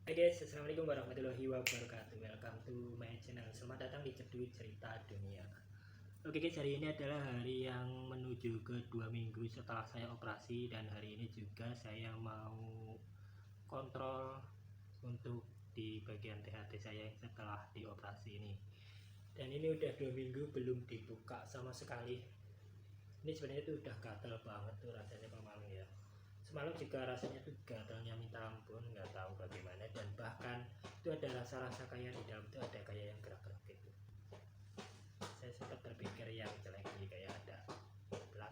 Hai guys, assalamualaikum warahmatullahi wabarakatuh. Welcome to my channel. Selamat datang di Cedu Cerita Dunia. Oke guys, hari ini adalah hari yang menuju ke 2 minggu setelah saya operasi, dan hari ini juga saya mau kontrol untuk di bagian THT saya setelah dioperasi ini. Dan ini udah 2 minggu belum dibuka sama sekali. Ini sebenarnya tuh udah gatal banget tuh rasanya pemalu ya. Semalam juga rasanya tuh gatalnya minta ampun, nggak tahu bagaimana, dan bahkan itu ada rasa-rasa kayak di dalam itu ada kayak yang gerak-gerak gitu. Saya sempat berpikir yang jelek nih, kayak ada belak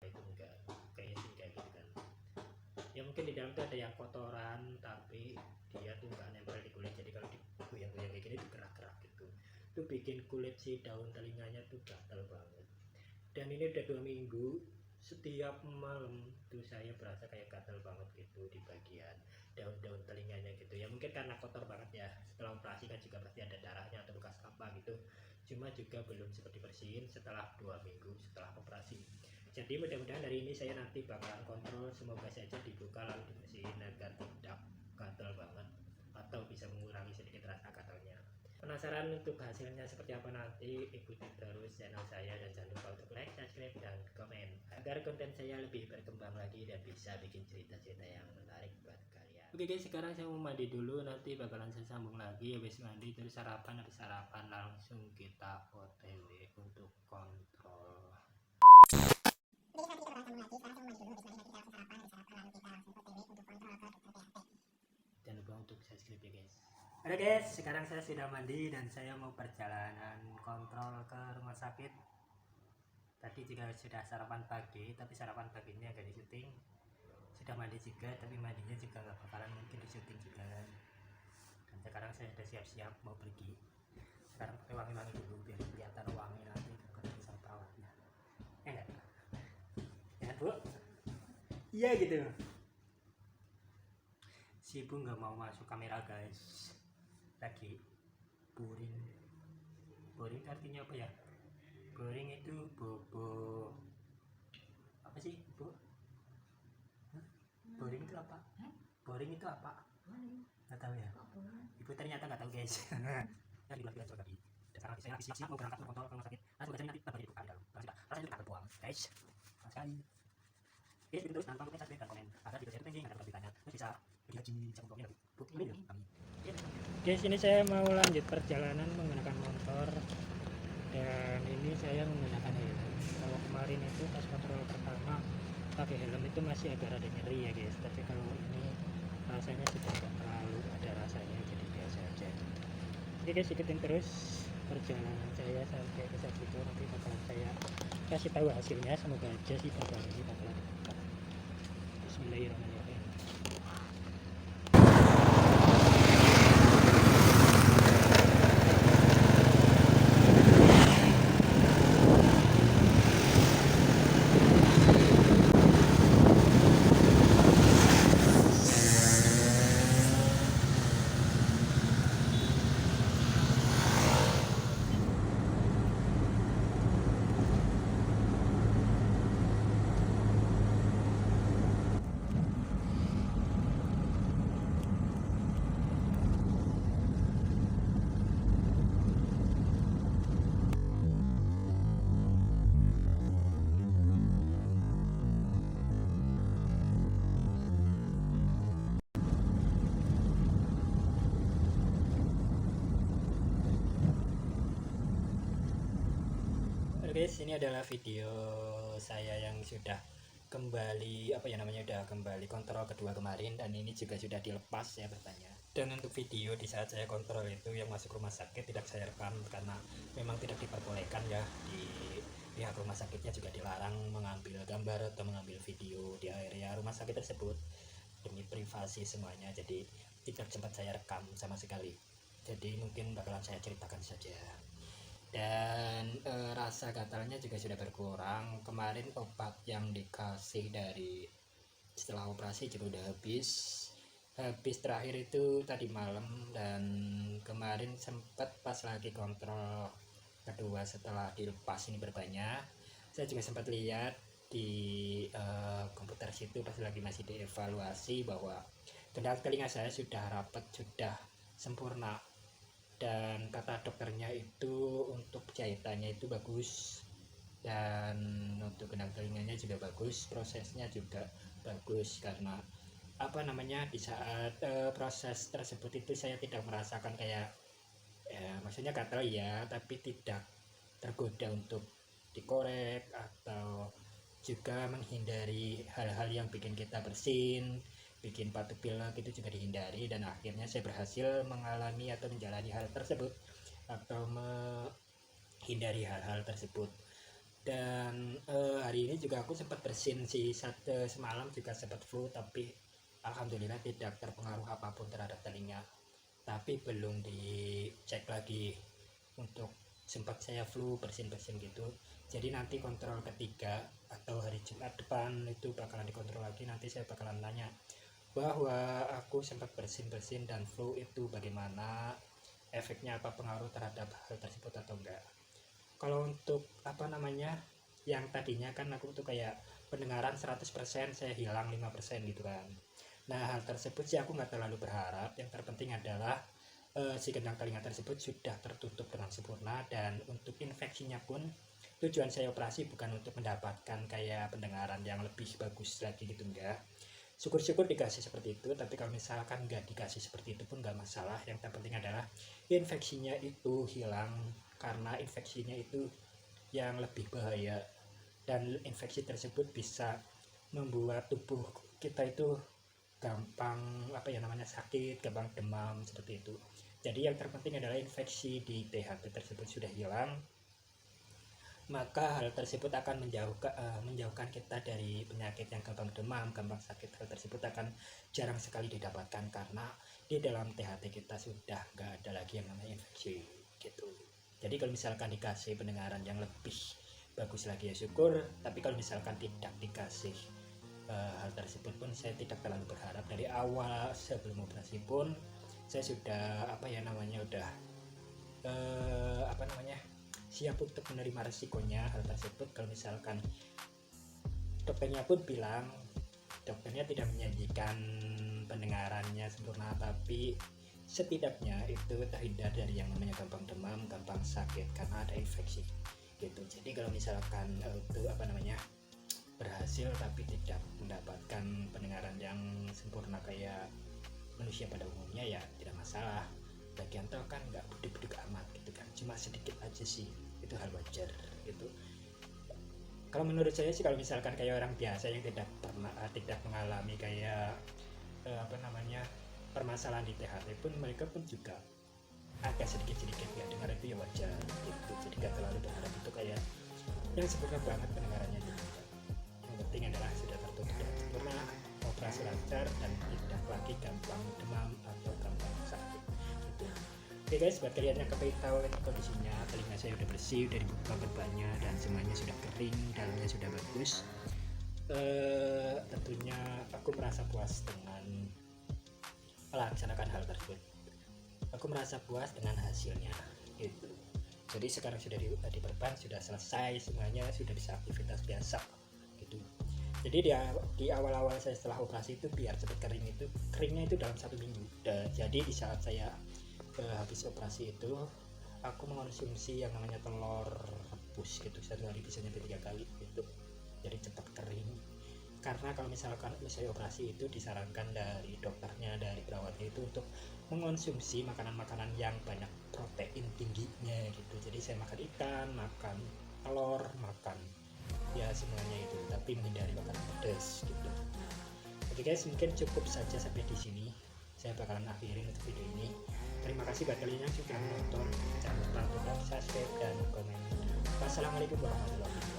itu enggak, kayaknya sih kayak gitu kan. Ya mungkin di dalam itu ada yang kotoran, tapi dia tuh nggak nempel di kulit, jadi kalau digoyang-goyang kayak gini tuh gerak-gerak gitu. Itu bikin kulit si daun telinganya tuh gatal banget. Dan ini udah 2 minggu, setiap malam tuh saya berasa kayak gatal banget gitu di bagian daun-daun telinganya gitu ya. Mungkin karena kotor banget ya, setelah operasi kan juga pasti ada darahnya atau bekas apa gitu. Cuma juga belum sempat dibersihin setelah 2 minggu setelah operasi. Jadi mudah-mudahan hari ini saya nanti bakalan kontrol, semoga saja dibuka lalu dibersihin agar tidak gatal banget atau bisa mengurangi sedikit rasa gatalnya. Penasaran untuk hasilnya seperti apa nanti? Ikuti terus channel saya dan jangan lupa untuk like, subscribe, dan komen agar konten saya lebih berkembang lagi dan bisa bikin cerita-cerita yang menarik buat kalian. Oke guys, sekarang saya mau mandi dulu, nanti bakalan saya sambung lagi. Habis mandi terus sarapan, habis sarapan langsung kita OTW untuk kontrol. Jangan lupa untuk subscribe ya guys. Oke guys, sekarang saya sudah mandi dan saya mau perjalanan kontrol ke rumah sakit. Tadi juga sudah sarapan pagi, tapi sarapan pagi ini agak di syuting. Sudah mandi juga, tapi mandinya juga nggak bakalan mungkin di syuting juga. Dan sekarang saya sudah siap-siap mau pergi. Sekarang pakai wangi-wangi dulu biar kelihatan wangi nanti ketemu sama perawatnya. Enggak? Ya bu? Iya gitu. Si ibu nggak mau masuk kamera guys. Lagi boring. Boring artinya apa ya? Boring itu bobo. Apa sih bu? Boring itu apa? Boring itu apa? Nggak tahu ya. Ibu ternyata nggak tahu guys. Ya di belakang coba lagi. Sekarang saya lagi siap-siap mau berangkat kontrol ke rumah sakit. Langsung aja nanti bakal dibuka di dalam. Rasanya sudah buang guys. Pas sekali. Oke, terus tanpa lupa subscribe dan komen agar video saya tinggi agar beritanya terus bisa digaji bisa kumpulin lagi. Bukti ini kami. Guys, ini saya mau lanjut perjalanan menggunakan motor, dan ini saya menggunakan helm. Kalau kemarin itu pas kontrol pertama pakai helm itu masih agak rada nyeri ya guys, tapi kalau ini rasanya sudah tidak terlalu ada rasanya, jadi biasa aja. Oke guys, ikutin terus perjalanan saya sampai ke situ, nanti bakalan saya kasih tahu hasilnya. Semoga aja sih bakalan buka. Bismillahirrahmanirrahim. Guys, ini adalah video saya yang sudah kembali udah kembali kontrol kedua kemarin, dan ini juga sudah dilepas ya bertanya. Dan untuk video di saat saya kontrol itu yang masuk rumah sakit tidak saya rekam karena memang tidak diperbolehkan ya, di pihak rumah sakitnya juga dilarang mengambil gambar atau mengambil video di area rumah sakit tersebut demi privasi semuanya, jadi tidak sempat saya rekam sama sekali. Jadi mungkin bakalan saya ceritakan saja. Dan rasa gatalnya juga sudah berkurang. Kemarin obat yang dikasih dari setelah operasi juga udah habis terakhir itu tadi malam, dan kemarin sempat pas lagi kontrol kedua setelah dilepas ini berbanyak, saya juga sempat lihat di komputer situ pas lagi masih dievaluasi bahwa kendal telinga saya sudah rapat, sudah sempurna, dan kata dokternya itu untuk jahitannya itu bagus, dan untuk kendal telinganya juga bagus, prosesnya juga bagus. Karena apa namanya, di saat proses tersebut itu saya tidak merasakan kayak maksudnya gatal ya, tapi tidak tergoda untuk dikorek atau juga menghindari hal-hal yang bikin kita bersin, bikin batuk pilek, itu juga dihindari. Dan akhirnya saya berhasil mengalami atau menjalani hal tersebut atau menghindari hal-hal tersebut. Dan hari ini juga aku sempat bersin sih, semalam juga sempat flu, tapi alhamdulillah tidak terpengaruh apapun terhadap telinga. Tapi belum dicek lagi untuk sempat saya flu bersin-bersin gitu. Jadi nanti kontrol ketiga atau hari Jumat depan itu bakalan dikontrol lagi. Nanti saya bakalan tanya bahwa aku sempat bersin-bersin dan flu itu bagaimana, efeknya apa, pengaruh terhadap hal tersebut atau enggak. Kalau untuk apa namanya, yang tadinya kan aku tuh kayak pendengaran 100% saya hilang 5% gitu kan. Nah, hal tersebut sih aku nggak terlalu berharap. Yang terpenting adalah si gendang telinga tersebut sudah tertutup dengan sempurna. Dan untuk infeksinya pun tujuan saya operasi bukan untuk mendapatkan kayak pendengaran yang lebih bagus lagi gitu, enggak. Syukur-syukur dikasih seperti itu, tapi kalau misalkan nggak dikasih seperti itu pun nggak masalah. Yang terpenting adalah infeksinya itu hilang, karena infeksinya itu yang lebih bahaya, dan infeksi tersebut bisa membuat tubuh kita itu gampang apa ya namanya, sakit, gampang demam seperti itu. Jadi yang terpenting adalah infeksi di THT tersebut sudah hilang, maka hal tersebut akan menjauhkan kita dari penyakit yang gampang demam, gampang sakit. Hal tersebut akan jarang sekali didapatkan karena di dalam THT kita sudah nggak ada lagi yang namanya infeksi gitu. Jadi kalau misalkan dikasih pendengaran yang lebih bagus lagi ya syukur, tapi kalau misalkan tidak dikasih hal tersebut pun saya tidak terlalu berharap. Dari awal sebelum operasi pun saya sudah apa ya namanya, udah apa namanya, siap untuk menerima resikonya hal tersebut. Kalau misalkan dokternya pun bilang, dokternya tidak menyajikan pendengarannya sempurna, tapi setidaknya itu terhindar dari yang namanya gampang demam, gampang sakit karena ada infeksi gitu. Jadi kalau misalkan itu apa namanya, berhasil tapi tidak mendapatkan pendengaran yang sempurna kayak manusia pada umumnya, ya tidak masalah. Bagian toh kan nggak beduk-beduk amat gitu kan, cuma sedikit aja sih, itu hal wajar gitu. Kalau menurut saya sih, kalau misalkan kayak orang biasa yang tidak pernah tidak mengalami kayak apa namanya, permasalahan di THT pun, mereka pun juga agak sedikit-sedikit ya dengar, itu ya wajar gitu. Jadi gak terlalu berharap itu kayak yang sempurna banget pendengarannya gitu. Yang penting adalah sudah tertutup dengan sempurna, operasi lancar, dan tidak lagi gampang demam atau gampang sakit gitu. Oke guys, buat kalian yang kepengen tahu kondisinya, telinga saya udah bersih, udah dibuka bebannya, dan semuanya sudah kering, dalamnya sudah bagus. Tentunya aku merasa puas dengan melaksanakan hal tersebut. Aku merasa puas dengan hasilnya gitu. Jadi sekarang sudah diperban, sudah selesai semuanya, sudah bisa aktivitas biasa gitu. Jadi di awal-awal saya setelah operasi itu biar cepat kering, itu keringnya itu dalam 1 minggu. Jadi di saat saya habis operasi itu aku mengonsumsi yang namanya telur rebus gitu, 1 hari bisa sampai 3 kali gitu. Jadi cepat kering. Karena kalau misalkan usai operasi itu disarankan dari dokternya, dari perawatnya itu untuk mengonsumsi makanan-makanan yang banyak protein tingginya gitu. Jadi saya makan ikan, makan telur, makan ya semuanya itu, tapi menghindari makanan pedas gitu. Oke guys, mungkin cukup saja sampai di sini. Saya bakalan akhirin untuk video ini. Terima kasih buat kalian yang sudah menonton. Jangan lupa untuk like, subscribe, dan komen. Wassalamualaikum warahmatullahi wabarakatuh.